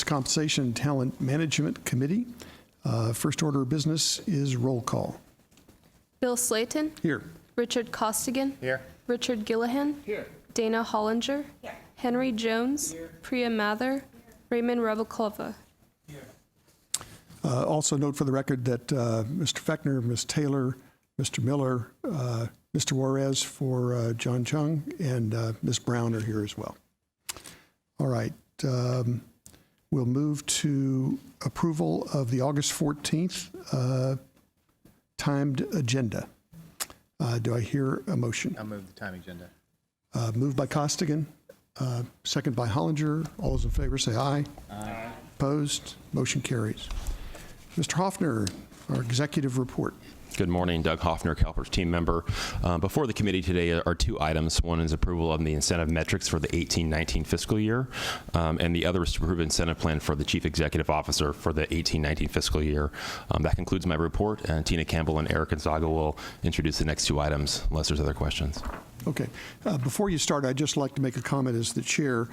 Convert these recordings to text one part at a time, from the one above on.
Compensation and Talent Management Committee. First order of business is roll call. Bill Slayton. Here. Richard Costigan. Here. Richard Gillahan. Here. Dana Hollinger. Here. Henry Jones. Here. Priya Mather. Raymond Rebelkova. Also note for the record that Mr. Fechner, Ms. Taylor, Mr. Miller, Mr. Juarez for John Chung, and Ms. Brown are here as well. All right. We'll move to approval of the August 14th timed agenda. Do I hear a motion? I'll move the time agenda. Moved by Costigan, second by Hollinger. All those in favor say aye. Aye. Opposed? Motion carries. Mr. Hoffner, our executive report. Good morning, Doug Hoffner, Calpers team member. Before the committee today are two items. One is approval of the incentive metrics for the 18-19 fiscal year, and the other is to approve incentive plan for the Chief Executive Officer for the 18-19 fiscal year. That concludes my report, and Tina Campbell and Eric Gonzaga will introduce the next two items, unless there's other questions. Okay. Before you start, I'd just like to make a comment as the chair.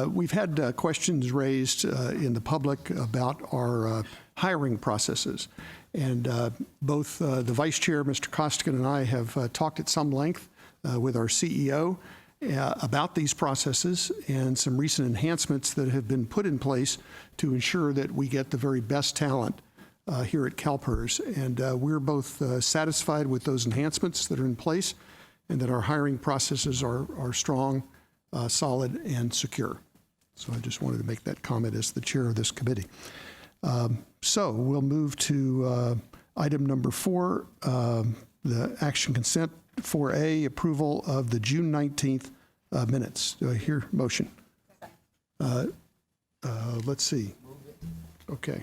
We've had questions raised in the public about our hiring processes. And both the vice chair, Mr. Costigan, and I have talked at some length with our CEO about these processes and some recent enhancements that have been put in place to ensure that we get the very best talent here at Calpers. And we're both satisfied with those enhancements that are in place and that our hiring processes are strong, solid, and secure. So I just wanted to make that comment as the chair of this committee. So we'll move to item number 4, the action consent 4A, approval of the June 19th minutes. Do I hear motion? Let's see. Okay.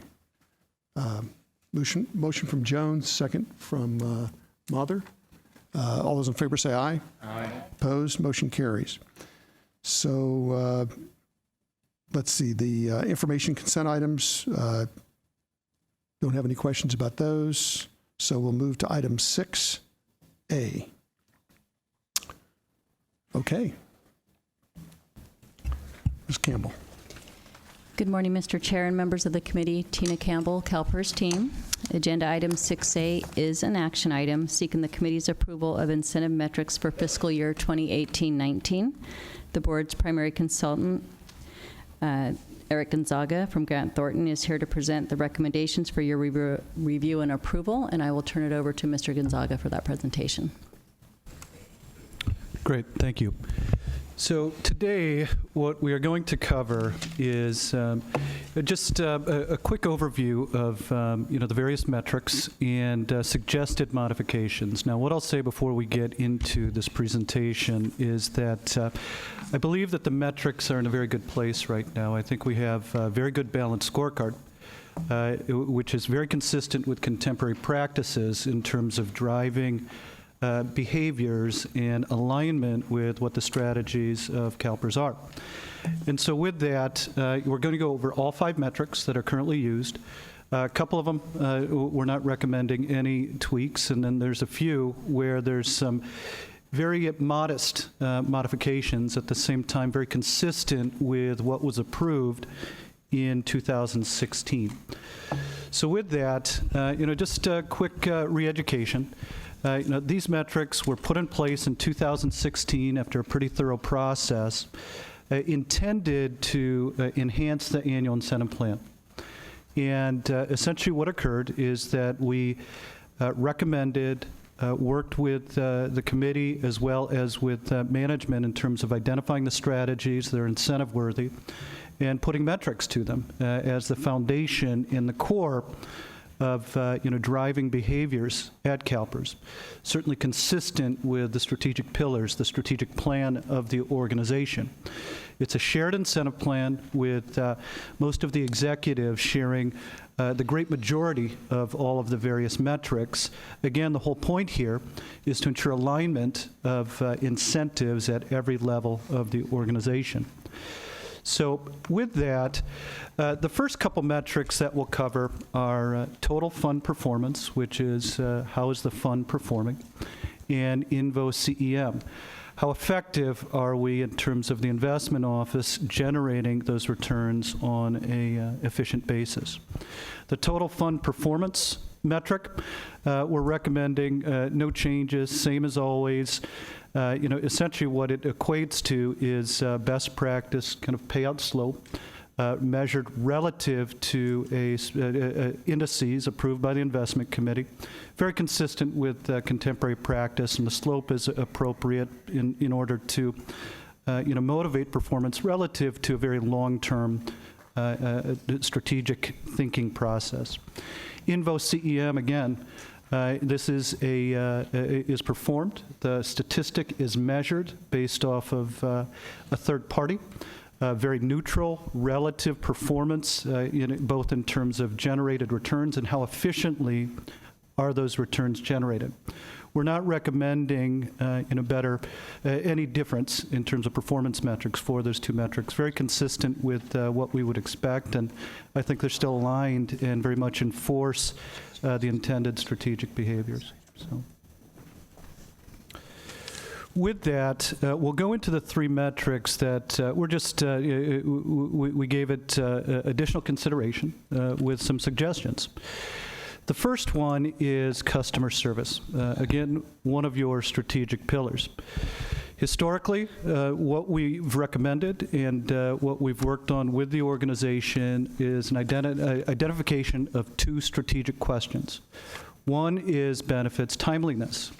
Motion from Jones, second from Mather. All those in favor say aye. Aye. Opposed? Motion carries. So let's see, the information consent items, don't have any questions about those. So we'll move to item 6A. Okay. Ms. Campbell. Good morning, Mr. Chair and members of the committee. Tina Campbell, Calpers team. Agenda item 6A is an action item seeking the committee's approval of incentive metrics for fiscal year 2018-19. The board's primary consultant, Eric Gonzaga from Grant Thornton, is here to present the recommendations for your review and approval, and I will turn it over to Mr. Gonzaga for that presentation. Great, thank you. So today, what we are going to cover is just a quick overview of the various metrics and suggested modifications. Now, what I'll say before we get into this presentation is that I believe that the metrics are in a very good place right now. I think we have a very good balanced scorecard, which is very consistent with contemporary practices in terms of driving behaviors and alignment with what the strategies of Calpers are. And so with that, we're going to go over all 5 metrics that are currently used. A couple of them, we're not recommending any tweaks, and then there's a few where there's some very modest modifications, at the same time very consistent with what was approved in 2016. So with that, just a quick re-education. These metrics were put in place in 2016 after a pretty thorough process intended to enhance the annual incentive plan. And essentially what occurred is that we recommended, worked with the committee as well as with management in terms of identifying the strategies that are incentive worthy and putting metrics to them as the foundation in the core of driving behaviors at Calpers, certainly consistent with the strategic pillars, the strategic plan of the organization. It's a shared incentive plan with most of the executives sharing the great majority of all of the various metrics. Again, the whole point here is to ensure alignment of incentives at every level of the organization. So with that, the first couple metrics that we'll cover are total fund performance, which is how is the fund performing, and Invo CEM. how effective are we in terms of the investment office generating those returns on a efficient basis. The total fund performance metric, we're recommending no changes, same as always. Essentially what it equates to is best practice kind of payout slope measured relative to indices approved by the investment committee. Very consistent with contemporary practice, and the slope is appropriate in order to motivate performance relative to a very long-term strategic thinking process. Invo CEM, again, this is performed. The statistic is measured based off of a third party. Very neutral relative performance, both in terms of generated returns and how efficiently are those returns generated. We're not recommending any difference in terms of performance metrics for those two metrics. Very consistent with what we would expect, and I think they're still aligned and very much enforce the intended strategic behaviors. So, with that, we'll go into the three metrics that we're just, we gave it additional consideration with some suggestions. The first one is customer service. Again, one of your strategic pillars. Historically, what we've recommended and what we've worked on with the organization is an identification of two strategic questions. One is benefits timeliness.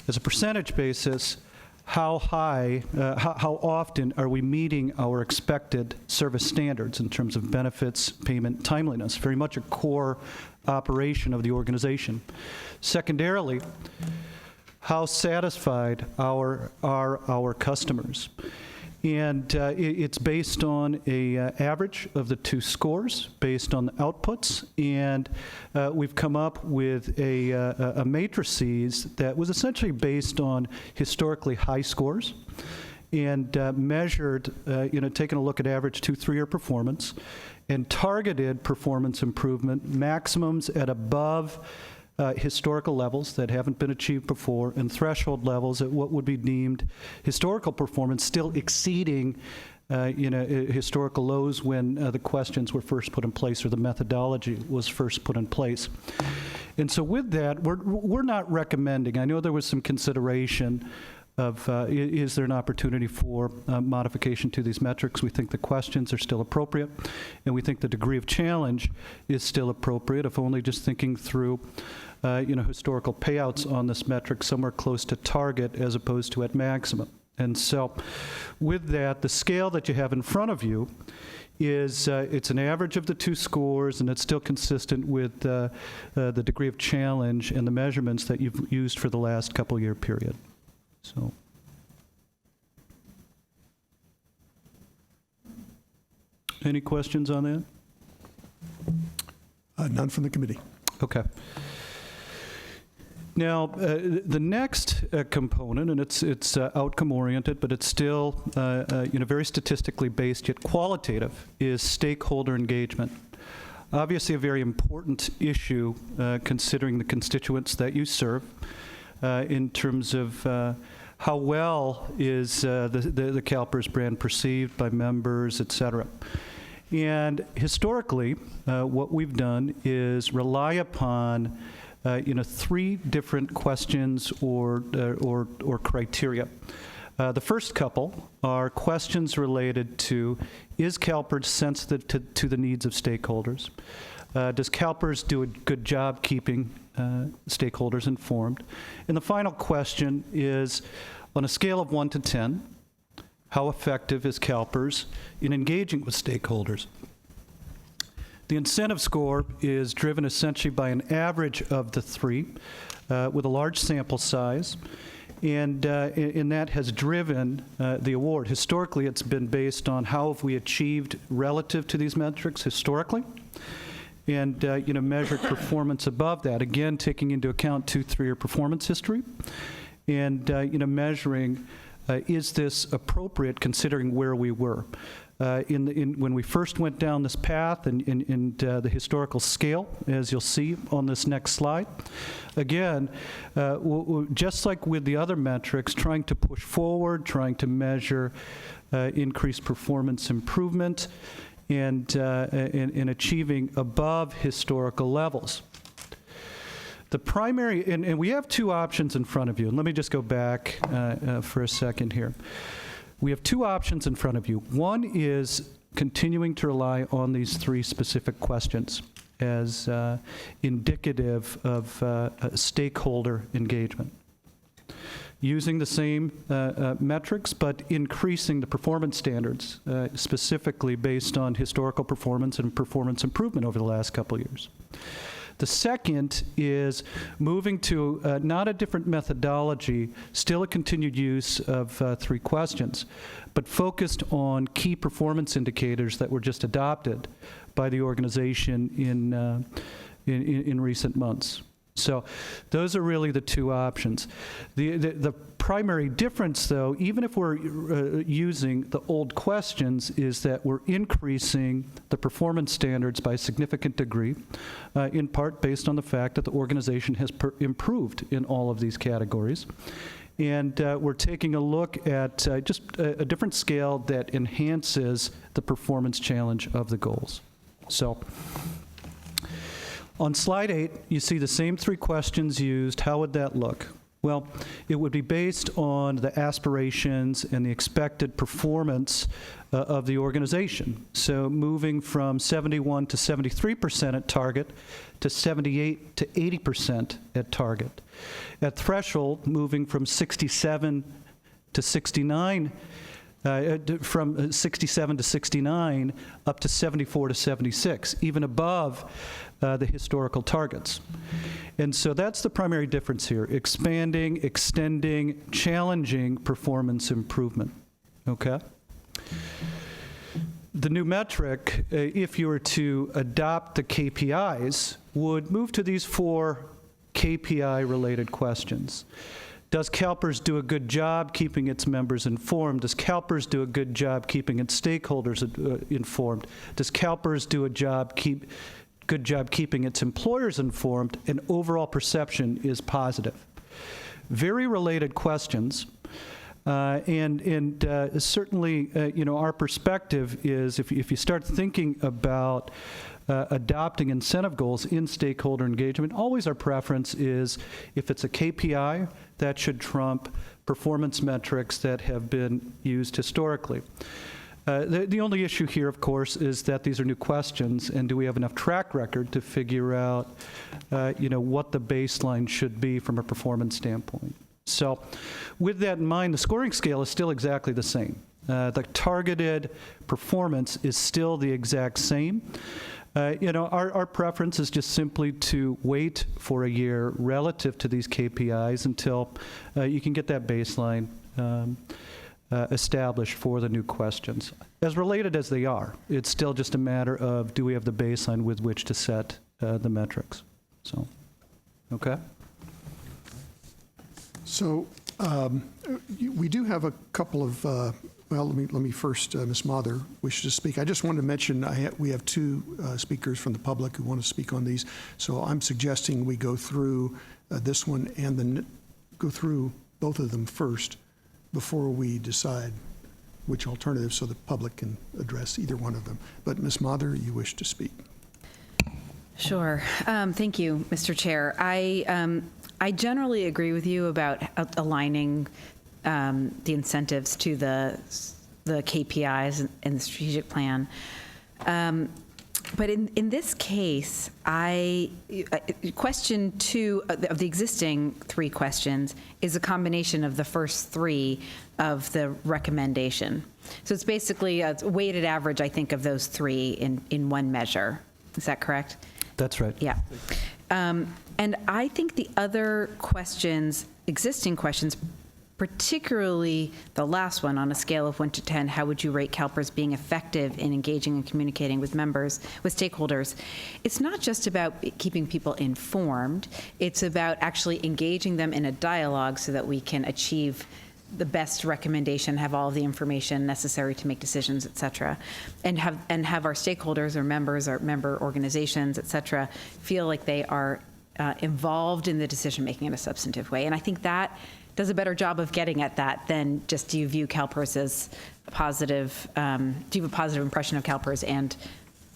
As a percentage basis, how high, how often are we meeting our expected service standards in terms of benefits payment timeliness? Very much a core operation of the organization. Secondarily, how satisfied are our customers? And it's based on a average of the two scores, based on the outputs, and we've come up with a matrices that was essentially based on historically high scores and measured, taking a look at average 2-3-year performance and targeted performance improvement, maximums at above historical levels that haven't been achieved before, and threshold levels at what would be deemed historical performance, still exceeding historical lows when the questions were first put in place or the methodology was first put in place. And so with that, we're not recommending, I know there was some consideration of is there an opportunity for modification to these metrics. We think the questions are still appropriate, and we think the degree of challenge is still appropriate, if only just thinking through historical payouts on this metric somewhere close to target as opposed to at maximum. And so with that, the scale that you have in front of you is it's an average of the two scores, and it's still consistent with the degree of challenge and the measurements that you've used for the last couple year period. So, any questions on that? None from the committee. Okay. Now, the next component, and it's outcome oriented, but it's still very statistically based yet qualitative, is stakeholder engagement. Obviously, a very important issue considering the constituents that you serve in terms of how well is the Calpers brand perceived by members, et cetera. And historically, what we've done is rely upon three different questions or criteria. The first couple are questions related to, is Calpers sensitive to the needs of stakeholders? Does Calpers do a good job keeping stakeholders informed? And the final question is, on a scale of 1 to 10, how effective is Calpers in engaging with stakeholders? The incentive score is driven essentially by an average of the three with a large sample size, and that has driven the award. Historically, it's been based on how have we achieved relative to these metrics historically, and measured performance above that, again taking into account 2-3-year performance history, and measuring is this appropriate considering where we were. when we first went down this path and the historical scale, as you'll see on this next slide. Again, just like with the other metrics, trying to push forward, trying to measure increased performance improvement, and achieving above historical levels. The primary, and we have two options in front of you, and let me just go back for a second here. We have two options in front of you. One is continuing to rely on these three specific questions as indicative of stakeholder engagement. Using the same metrics, but increasing the performance standards, specifically based on historical performance and performance improvement over the last couple of years. The second is moving to not a different methodology, still a continued use of three questions, but focused on key performance indicators that were just adopted by the organization in recent months. So those are really the two options. The primary difference, though, even if we're using the old questions, is that we're increasing the performance standards by a significant degree, in part based on the fact that the organization has improved in all of these categories. And we're taking a look at just a different scale that enhances the performance challenge of the goals. So, on slide 8, you see the same three questions used. How would that look? Well, it would be based on the aspirations and the expected performance of the organization. So moving from 71 to 73% at target to 78 to 80% at target. At threshold, moving from 67 to 69, from 67 to 69 up to 74 to 76, even above the historical targets. And so that's the primary difference here: expanding, extending, challenging performance improvement. Okay? The new metric, if you were to adopt the KPIs, would move to these 4 KPI-related questions. Does Calpers do a good job keeping its members informed? Does Calpers do a good job keeping its stakeholders informed? Does Calpers do a good job keeping its employers informed? And overall perception is positive. Very related questions. Certainly, our perspective is if you start thinking about adopting incentive goals in stakeholder engagement, always our preference is if it's a KPI, that should trump performance metrics that have been used historically. The only issue here, of course, is that these are new questions, and do we have enough track record to figure out, what the baseline should be from a performance standpoint? So, with that in mind, the scoring scale is still exactly the same. The targeted performance is still the exact same. Our preference is just simply to wait for a year relative to these KPIs until you can get that baseline established for the new questions. As related as they are, it's still just a matter of do we have the baseline with which to set the metrics. So, okay? So we do have a couple of, let me first, Ms. Mather wishes to speak. I just wanted to mention we have 2 speakers from the public who want to speak on these. So I'm suggesting we go through this one and then go through both of them first before we decide which alternative so the public can address either one of them. But Ms. Mather, you wish to speak. Sure. Thank you, Mr. Chair. I generally agree with you about aligning the incentives to the KPIs in the strategic plan. But in this case, question 2 of the existing 3 questions is a combination of the first 3 of the recommendation. So it's basically a weighted average, I think, of those 3 in one measure. Is that correct? That's right. Yeah. And I think the other questions, existing questions, particularly the last one, on a scale of 1 to 10, how would you rate Calpers being effective in engaging and communicating with members, with stakeholders? It's not just about keeping people informed. It's about actually engaging them in a dialogue so that we can achieve the best recommendation, have all of the information necessary to make decisions, et cetera, and have our stakeholders or members or member organizations, et cetera, feel like they are involved in the decision-making in a substantive way. And I think that does a better job of getting at that than just, do you view CalPERS as positive, do you have a positive impression of CalPERS, and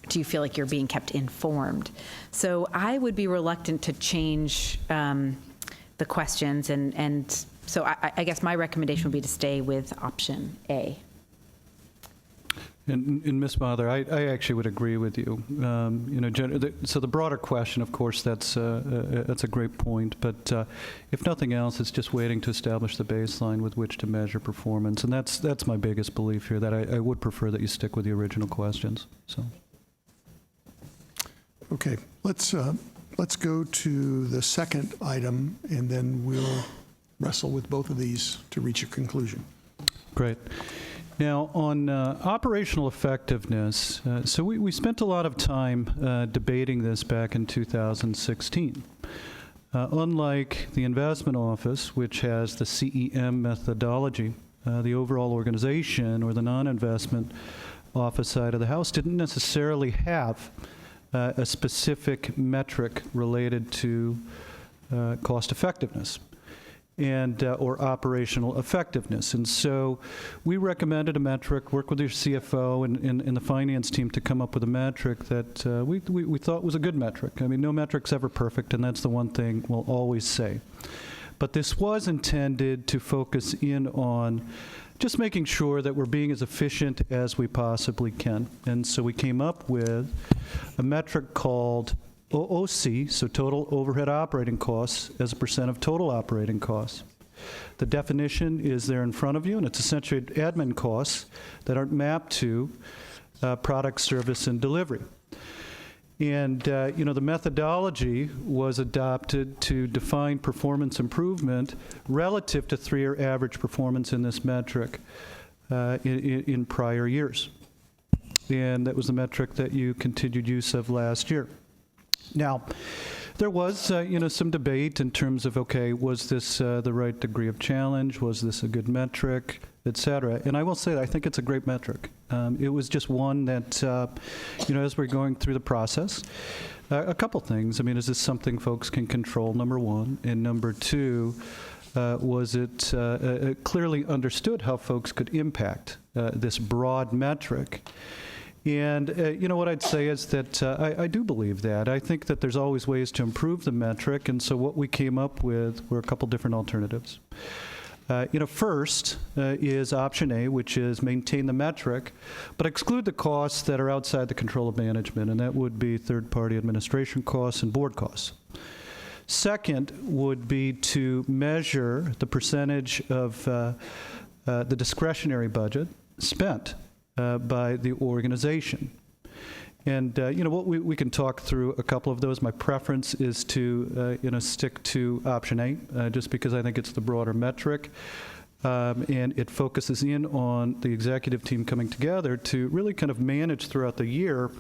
do you feel like you're being kept informed? So I would be reluctant to change the questions, and so I guess my recommendation would be to stay with option A. And Ms. Mather, I actually would agree with you. So the broader question, of course, that's a great point. But if nothing else, it's just waiting to establish the baseline with which to measure performance, and that's my biggest belief here. That I would prefer that you stick with the original questions. So. Okay, let's go to the second item, and then we'll wrestle with both of these to reach a conclusion. Great. Now, on operational effectiveness, so we spent a lot of time debating this back in 2016. Unlike the investment office, which has the CEM methodology, the overall organization or the non-investment office side of the house didn't necessarily have a specific metric related to cost effectiveness and or operational effectiveness. And so we recommended a metric, work with your CFO and the finance team to come up with a metric that we thought was a good metric. I mean, no metric's ever perfect, and that's the one thing we'll always say. But this was intended to focus in on just making sure that we're being as efficient as we possibly can. And so we came up with a metric called OOC, so total overhead operating costs as a percent of total operating costs. The definition is there in front of you, and it's essentially admin costs that aren't mapped to product, service, and delivery. And the methodology was adopted to define performance improvement relative to 3-year average performance in this metric in prior years. And that was the metric that you continued use of last year. Now, there was, some debate in terms of, okay, was this the right degree of challenge? Was this a good metric, et cetera? And I will say that I think it's a great metric. It was just one that, as we're going through the process, a couple things. I mean, is this something folks can control, number one? And number two, was it clearly understood how folks could impact this broad metric? And, what I'd say is that I do believe that. I think that there's always ways to improve the metric, and so what we came up with were a couple different alternatives. First is option A, which is maintain the metric, but exclude the costs that are outside the control of management, and that would be third-party administration costs and board costs. Second would be to measure the percentage of the discretionary budget spent by the organization. And, what we can talk through a couple of those. My preference is to, stick to option A, just because I think it's the broader metric. And it focuses in on the executive team coming together to really kind of manage throughout the year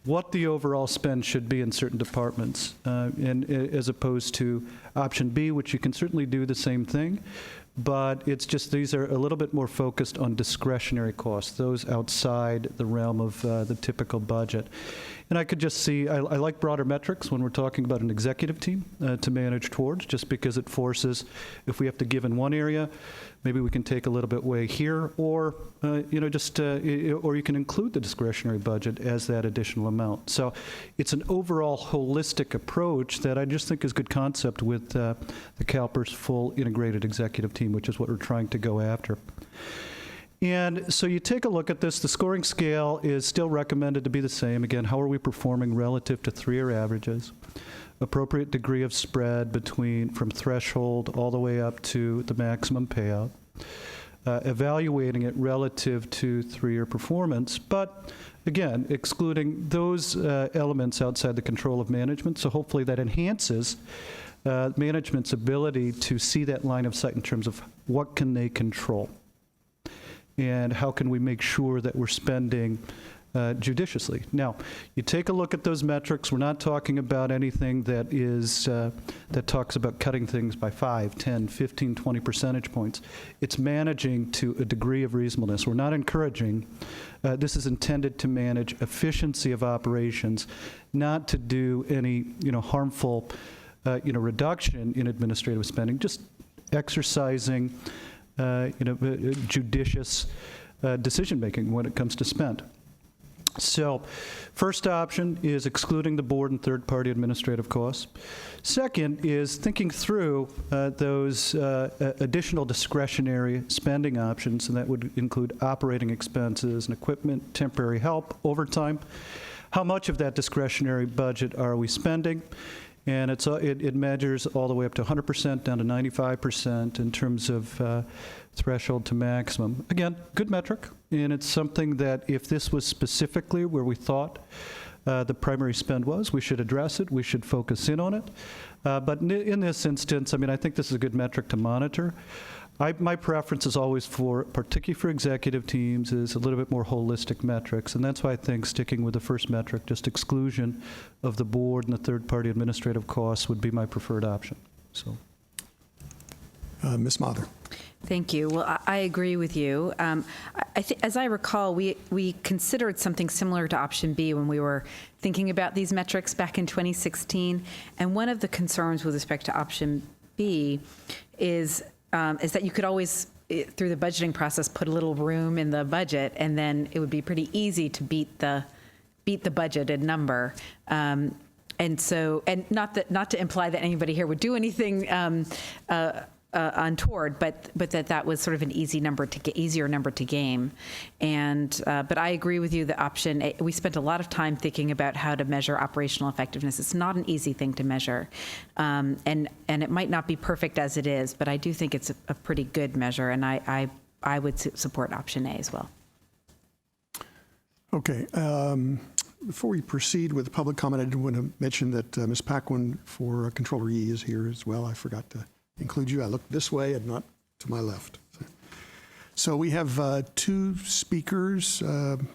what the overall spend should be in certain departments, and as opposed to option B, which you can certainly do the same thing, but it's just these are a little bit more focused on discretionary costs, those outside the realm of the typical budget. And I could just see, I like broader metrics when we're talking about an executive team to manage towards, just because it forces, if we have to give in one area, maybe we can take a little bit away here, or or you can include the discretionary budget as that additional amount. So it's an overall holistic approach that I just think is a good concept with the Calpers full integrated executive team, which is what we're trying to go after. And so you take a look at this. The scoring scale is still recommended to be the same. Again, how are we performing relative to 3-year averages? Appropriate degree of spread from threshold all the way up to the maximum payout. Evaluating it relative to 3-year performance, but again, excluding those elements outside the control of management. So hopefully that enhances management's ability to see that line of sight in terms of what can they control. And how can we make sure that we're spending judiciously. Now, you take a look at those metrics. We're not talking about anything that is that talks about cutting things by 5, 10, 15, 20 percentage points. It's managing to a degree of reasonableness. We're not encouraging. This is intended to manage efficiency of operations, not to do any harmful reduction in administrative spending. Just exercising judicious decision making when it comes to spend. So, first option is excluding the board and third-party administrative costs. Second is thinking through those additional discretionary spending options, and that would include operating expenses and equipment, temporary help, overtime. How much of that discretionary budget are we spending? And it measures all the way up to 100%, down to 95% in terms of threshold to maximum. Again, good metric, and it's something that if this was specifically where we thought the primary spend was, we should address it, we should focus in on it. But in this instance, I think this is a good metric to monitor. My preference is always particularly for executive teams, is a little bit more holistic metrics, and that's why I think sticking with the first metric, just exclusion of the board and the third-party administrative costs, would be my preferred option. So, Ms. Mather. Thank you. Well, I agree with you. As I recall, we considered something similar to option B when we were thinking about these metrics back in 2016. And one of the concerns with respect to option B is that you could always, through the budgeting process, put a little room in the budget, and then it would be pretty easy to beat the budgeted number. And not to imply that anybody here would do anything untoward, but that was sort of an easier number to game. And but I agree with you. The option A, we spent a lot of time thinking about how to measure operational effectiveness. It's not an easy thing to measure, and it might not be perfect as it is, but I do think it's a pretty good measure, and I would support option A as well. Okay. Before we proceed with the public comment, I did want to mention that Ms. Paquin for Controller E is here as well. I forgot to include you. I looked this way and not to my left. So we have two speakers on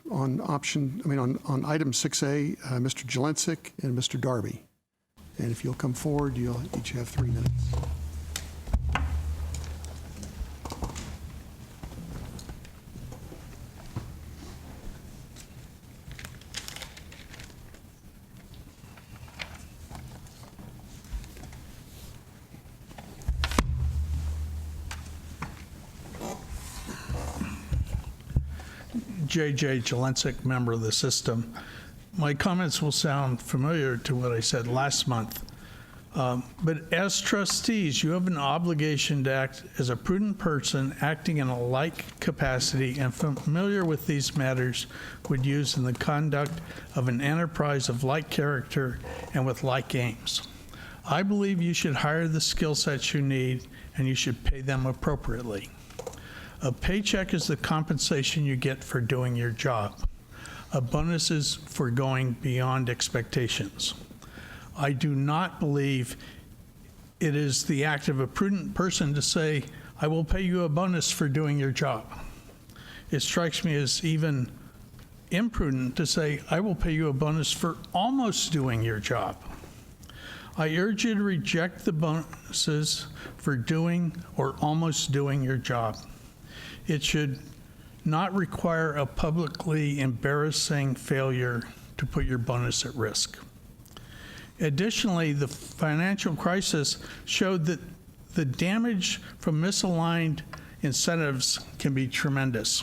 item 6A, Mr. Jelensik and Mr. Darby. And if you'll come forward, you'll each have 3 minutes. J.J. Jelensik, member of the system. My comments will sound familiar to what I said last month. But as trustees, you have an obligation to act as a prudent person acting in a like capacity and familiar with these matters would use in the conduct of an enterprise of like character and with like aims. I believe you should hire the skill sets you need and you should pay them appropriately. A paycheck is the compensation you get for doing your job. A bonus is for going beyond expectations. I do not believe it is the act of a prudent person to say, I will pay you a bonus for doing your job. It strikes me as even imprudent to say, I will pay you a bonus for almost doing your job. I urge you to reject the bonuses for doing or almost doing your job. It should not require a publicly embarrassing failure to put your bonus at risk. Additionally, the financial crisis showed that the damage from misaligned incentives can be tremendous.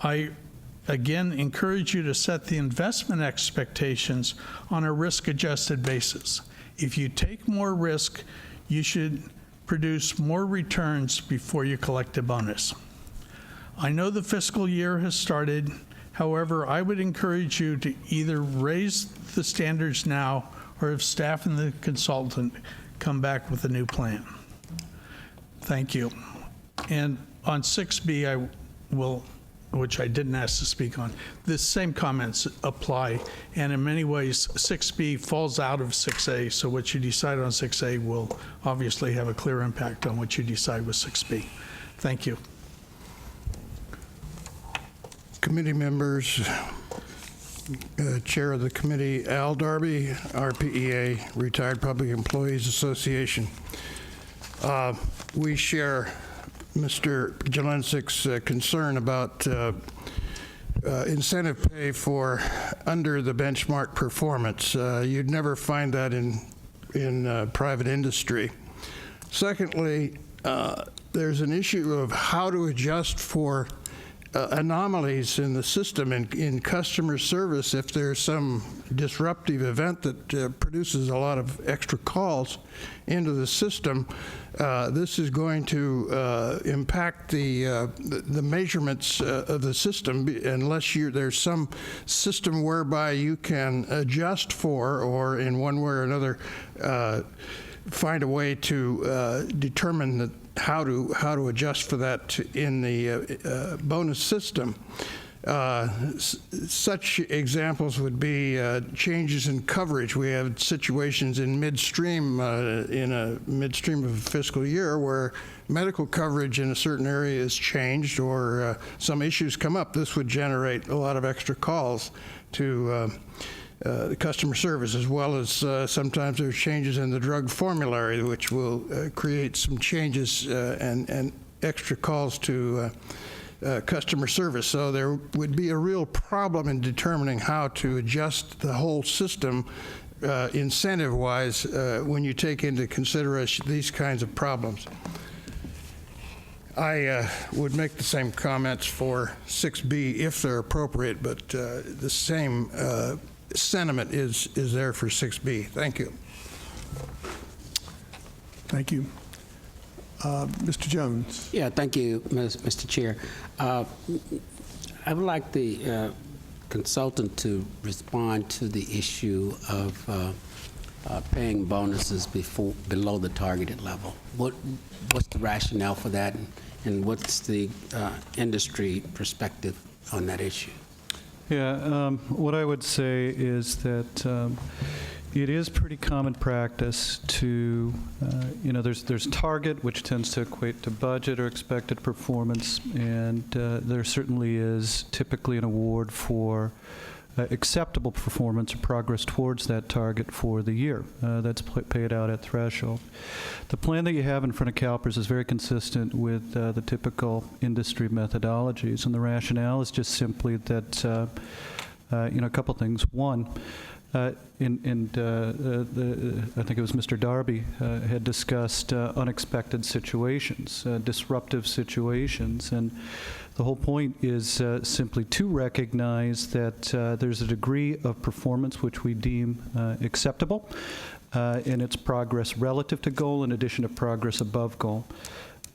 I again encourage you to set the investment expectations on a risk-adjusted basis. If you take more risk, you should produce more returns before you collect a bonus. I know the fiscal year has started. However, I would encourage you to either raise the standards now or have staff and the consultant come back with a new plan. Thank you. And on 6B, I will, which I didn't ask to speak on, the same comments apply. And in many ways, 6B falls out of 6A. So what you decide on 6A will obviously have a clear impact on what you decide with 6B. Thank you. Committee members, Chair of the committee, Al Darby, RPEA, Retired Public Employees Association. We share Mr. Jelensik's concern about incentive pay for under the benchmark performance. You'd never find that in private industry. Secondly, there's an issue of how to adjust for anomalies in the system in customer service. If there's some disruptive event that produces a lot of extra calls into the system, this is going to impact the measurements of the system unless there's some system whereby you can adjust for, or in one way or another find a way to determine how to adjust for that in the bonus system. Such examples would be changes in coverage. We have situations in midstream of a fiscal year where medical coverage in a certain area is changed, or some issues come up. This would generate a lot of extra calls to the customer service, as well as sometimes there's changes in the drug formulary, which will create some changes and extra calls to customer service. So there would be a real problem in determining how to adjust the whole system incentive-wise when you take into consideration these kinds of problems. I would make the same comments for 6B if they're appropriate, but the same sentiment is there for 6B. Thank you. Thank you. Mr. Jones. Yeah, thank you, Mr. Chair. I would like the consultant to respond to the issue of paying bonuses below the targeted level. What's the rationale for that, and what's the industry perspective on that issue? Yeah, what I would say is that it is pretty common practice to, there's target, which tends to equate to budget or expected performance, and there certainly is typically an award for acceptable performance or progress towards that target for the year. That's paid out at threshold. The plan that you have in front of Calpers is very consistent with the typical industry methodologies, and the rationale is just simply that, a couple things. One, I think it was Mr. Darby had discussed unexpected situations, disruptive situations, and the whole point is simply to recognize that there's a degree of performance which we deem acceptable in its progress relative to goal in addition to progress above goal.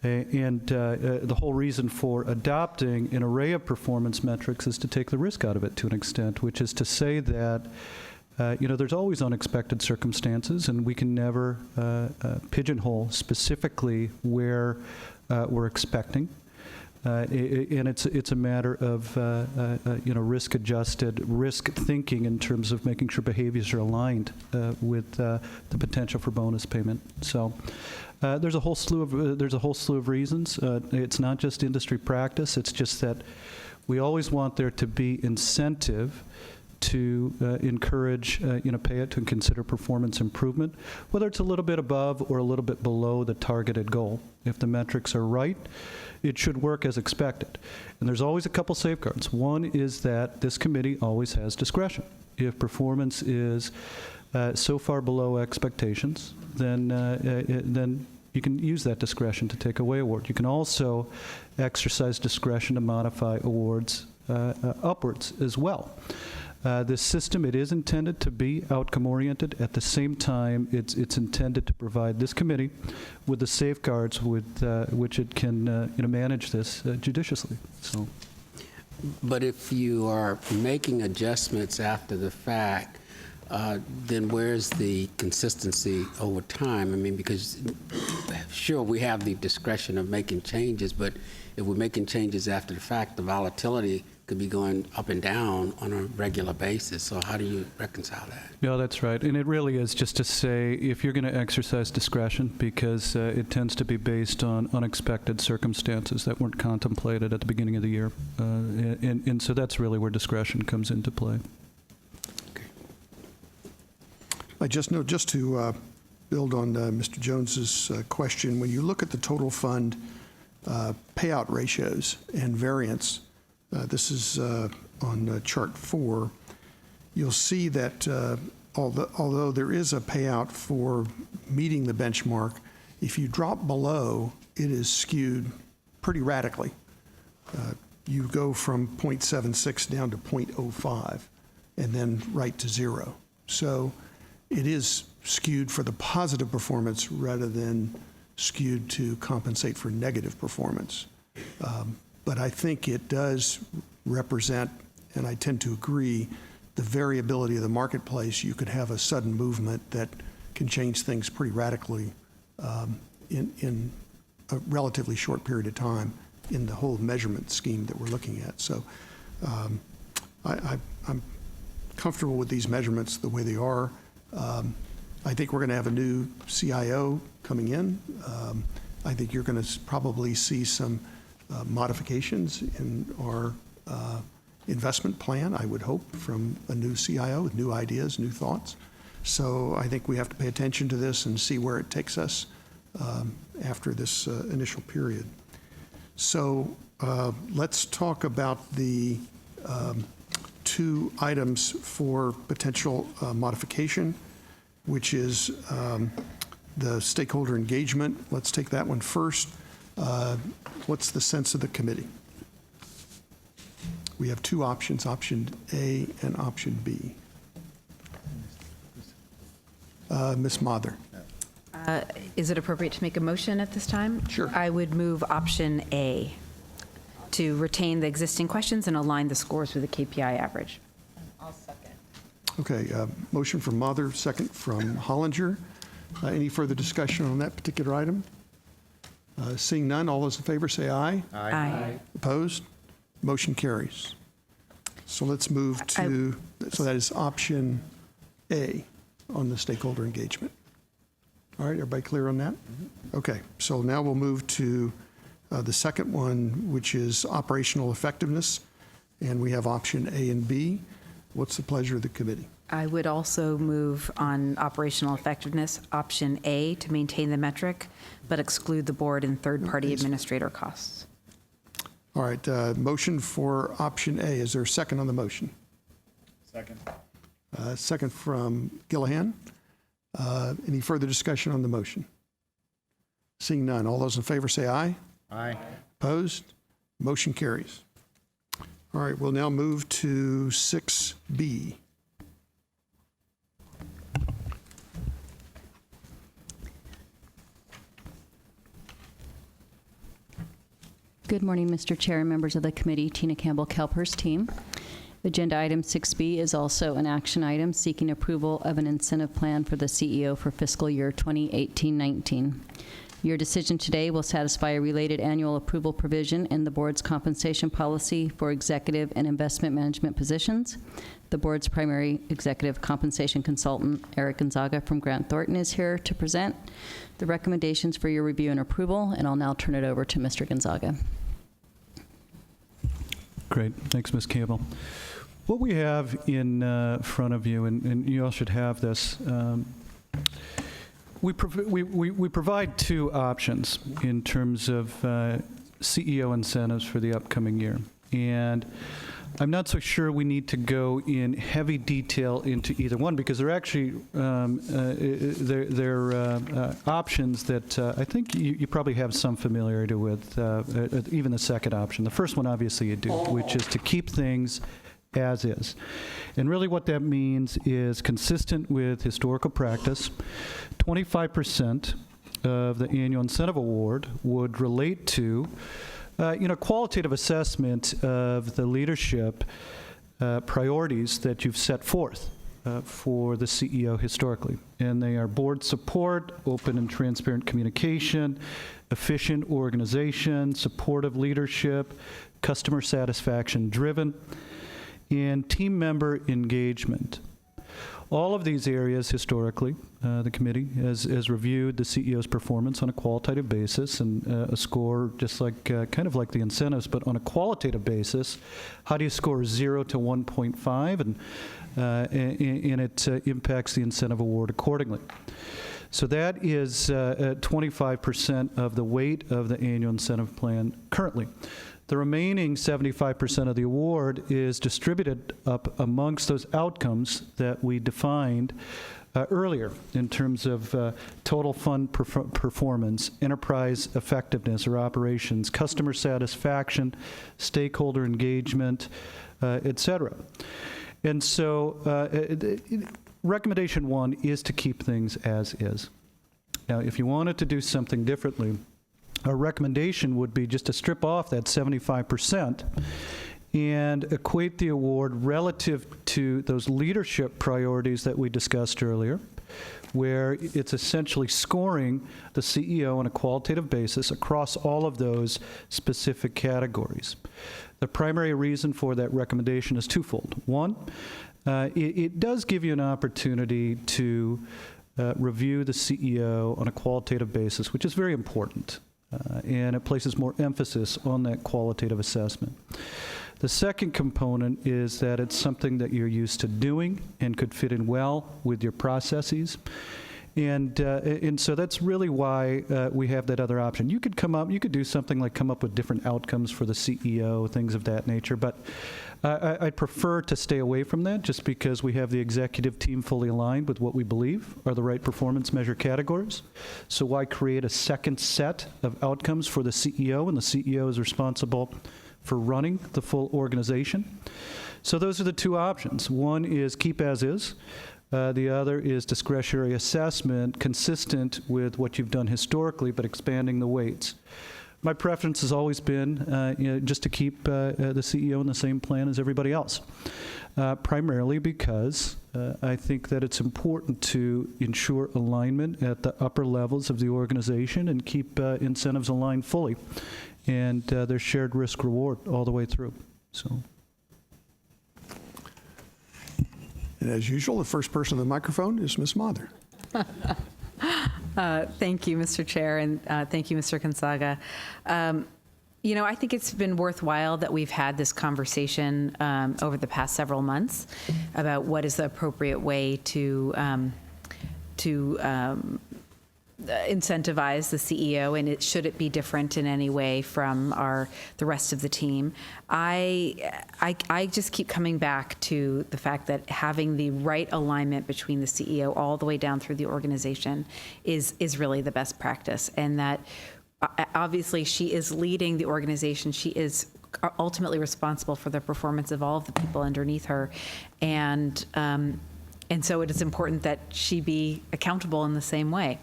And the whole reason for adopting an array of performance metrics is to take the risk out of it to an extent, which is to say that there's always unexpected circumstances, and we can never pigeonhole specifically where we're expecting. And it's a matter of risk-adjusted risk thinking in terms of making sure behaviors are aligned with the potential for bonus payment. So there's a whole slew of reasons. It's not just industry practice. It's just that we always want there to be incentive to encourage, pay it to consider performance improvement, whether it's a little bit above or a little bit below the targeted goal. If the metrics are right, it should work as expected. And there's always a couple safeguards. One is that this committee always has discretion. If performance is so far below expectations, then you can use that discretion to take away award. You can also exercise discretion to modify awards upwards as well. This system, it is intended to be outcome-oriented. At the same time, it's intended to provide this committee with the safeguards with which it can manage this judiciously. So, but if you are making adjustments after the fact, then where's the consistency over time? I mean, because sure, we have the discretion of making changes, but if we're making changes after the fact, the volatility could be going up and down on a regular basis. So how do you reconcile that? No, that's right. And it really is just to say, if you're going to exercise discretion, because it tends to be based on unexpected circumstances that weren't contemplated at the beginning of the year. And so that's really where discretion comes into play. I just know, just to build on Mr. Jones's question, when you look at the total fund payout ratios and variance, this is on chart 4, you'll see that although there is a payout for meeting the benchmark, if you drop below, it is skewed pretty radically. You go from 0.76 down to 0.05 and then right to 0. So it is skewed for the positive performance rather than skewed to compensate for negative performance. But I think it does represent, and I tend to agree, the variability of the marketplace. You could have a sudden movement that can change things pretty radically in a relatively short period of time in the whole measurement scheme that we're looking at. So I'm comfortable with these measurements the way they are. I think we're going to have a new CIO coming in. I think you're going to probably see some modifications in our investment plan, I would hope, from a new CIO with new ideas, new thoughts. So I think we have to pay attention to this and see where it takes us after this initial period. So let's talk about the 2 items for potential modification, which is the stakeholder engagement. Let's take that one first. What's the sense of the committee? We have 2 options, option A and option B. Ms. Mather. Is it appropriate to make a motion at this time? Sure. I would move option A, to retain the existing questions and align the scores with the KPI average. Okay, motion from Mather, second from Hollinger. Any further discussion on that particular item? Seeing none, all those in favor say aye. Aye. Opposed? Motion carries. So let's move to, so that is option A on the stakeholder engagement. All right, everybody clear on that? Okay, so now we'll move to the second one, which is operational effectiveness, and we have option A and B. What's the pleasure of the committee? I would also move on operational effectiveness, option A, to maintain the metric, but exclude the board and third-party administrator costs. All right, motion for option A. Is there a second on the motion? Second. Second from Gillihan. Any further discussion on the motion? Seeing none, all those in favor say aye. Aye. Opposed? Motion carries. All right, we'll now move to 6B. Good morning, Mr. Chair and members of the committee. Tina Campbell, Calpers team. Agenda item 6B is also an action item seeking approval of an incentive plan for the CEO for fiscal year 2018-19. Your decision today will satisfy a related annual approval provision in the board's compensation policy for executive and investment management positions. The board's primary executive compensation consultant, Eric Gonzaga from Grant Thornton, is here to present the recommendations for your review and approval, and I'll now turn it over to Mr. Gonzaga. Great. Thanks, Ms. Campbell. What we have in front of you, and you all should have this, we provide 2 options in terms of CEO incentives for the upcoming year. And I'm not so sure we need to go in heavy detail into either one, because they're actually they're options that I think you probably have some familiarity with, even the second option. The first one, obviously, you do, which is to keep things as is. And really what that means is consistent with historical practice. 25% of the annual incentive award would relate to qualitative assessment of the leadership priorities that you've set forth for the CEO historically. And they are board support, open and transparent communication, efficient organization, supportive leadership, customer satisfaction driven, and team member engagement. All of these areas, historically, the committee has reviewed the CEO's performance on a qualitative basis, and a score just like kind of like the incentives, but on a qualitative basis. How do you score 0 to 1.5, and it impacts the incentive award accordingly. So that is 25% of the weight of the annual incentive plan currently. The remaining 75% of the award is distributed up amongst those outcomes that we defined earlier in terms of total fund performance, enterprise effectiveness or operations, customer satisfaction, stakeholder engagement, et cetera. And so recommendation 1 is to keep things as is. Now, if you wanted to do something differently, our recommendation would be just to strip off that 75% and equate the award relative to those leadership priorities that we discussed earlier, where it's essentially scoring the CEO on a qualitative basis across all of those specific categories. The primary reason for that recommendation is twofold. One, it does give you an opportunity to review the CEO on a qualitative basis, which is very important. And it places more emphasis on that qualitative assessment. The second component is that it's something that you're used to doing and could fit in well with your processes. And so that's really why we have that other option. You could do something like come up with different outcomes for the CEO, things of that nature, but I'd prefer to stay away from that just because we have the executive team fully aligned with what we believe are the right performance measure categories. So why create a second set of outcomes for the CEO, and the CEO is responsible for running the full organization? So those are the two options. One is keep as is. The other is discretionary assessment consistent with what you've done historically, but expanding the weights. My preference has always been just to keep the CEO in the same plan as everybody else, primarily because I think that it's important to ensure alignment at the upper levels of the organization and keep incentives aligned fully, and there's shared risk reward all the way through. So. And as usual, the first person on the microphone is Ms. Mather. Thank you, Mr. Chair, and thank you, Mr. Gonzaga. I think it's been worthwhile that we've had this conversation over the past several months about what is the appropriate way to incentivize the CEO, and should it be different in any way from the rest of the team. I just keep coming back to the fact that having the right alignment between the CEO all the way down through the organization is really the best practice, and that obviously she is leading the organization. She is ultimately responsible for the performance of all of the people underneath her, and so it is important that she be accountable in the same way.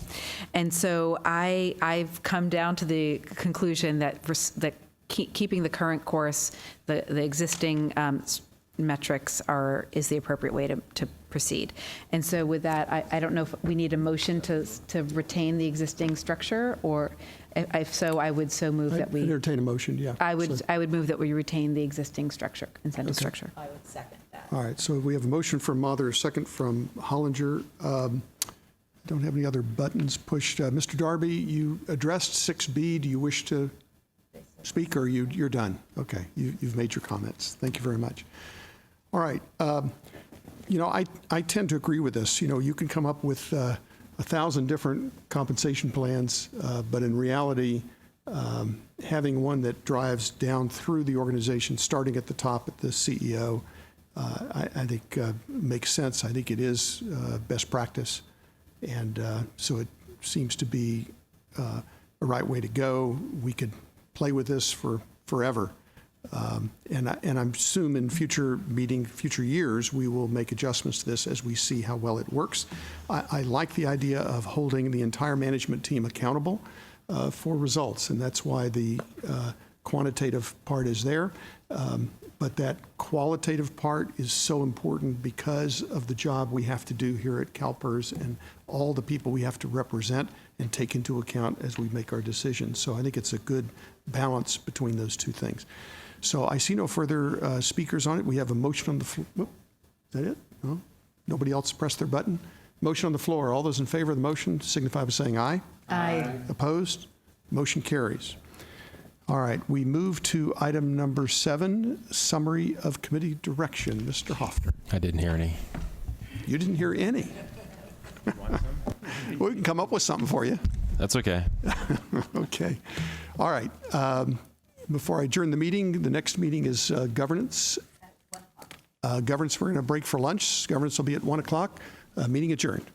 And so I've come down to the conclusion that keeping the current course, the existing metrics is the appropriate way to proceed. And so with that, I don't know if we need a motion to retain the existing structure, or if so, I would so move that we entertain a motion. Yeah, I would move that we retain the existing structure, incentive structure. I would second that. All right, so we have a motion from Mather, a second from Hollinger. Don't have any other buttons pushed. Mr. Darby, you addressed 6B. Do you wish to speak, or you're done? Okay, you've made your comments. Thank you very much. All right, I tend to agree with this. You can come up with 1,000 different compensation plans, but in reality, having one that drives down through the organization, starting at the top at the CEO, I think makes sense. I think it is best practice, and so it seems to be a right way to go. We could play with this for forever, and I assume in future years we will make adjustments to this as we see how well it works. I like the idea of holding the entire management team accountable for results, and that's why the quantitative part is there. But that qualitative part is so important because of the job we have to do here at Calpers and all the people we have to represent and take into account as we make our decisions. So I think it's a good balance between those two things. So I see no further speakers on it. We have a motion on the floor. Is that it? No? Nobody else pressed their button? Motion on the floor. All those in favor of the motion signify by saying aye. Aye. Opposed? Motion carries. All right, we move to item number 7, summary of committee direction. Mr. Hoffner. I didn't hear any. You didn't hear any. We can come up with something for you. That's okay. Okay. All right. Before I adjourn the meeting, the next meeting is governance. Governance, we're going to break for lunch. Governance will be at 1 o'clock. Meeting adjourned.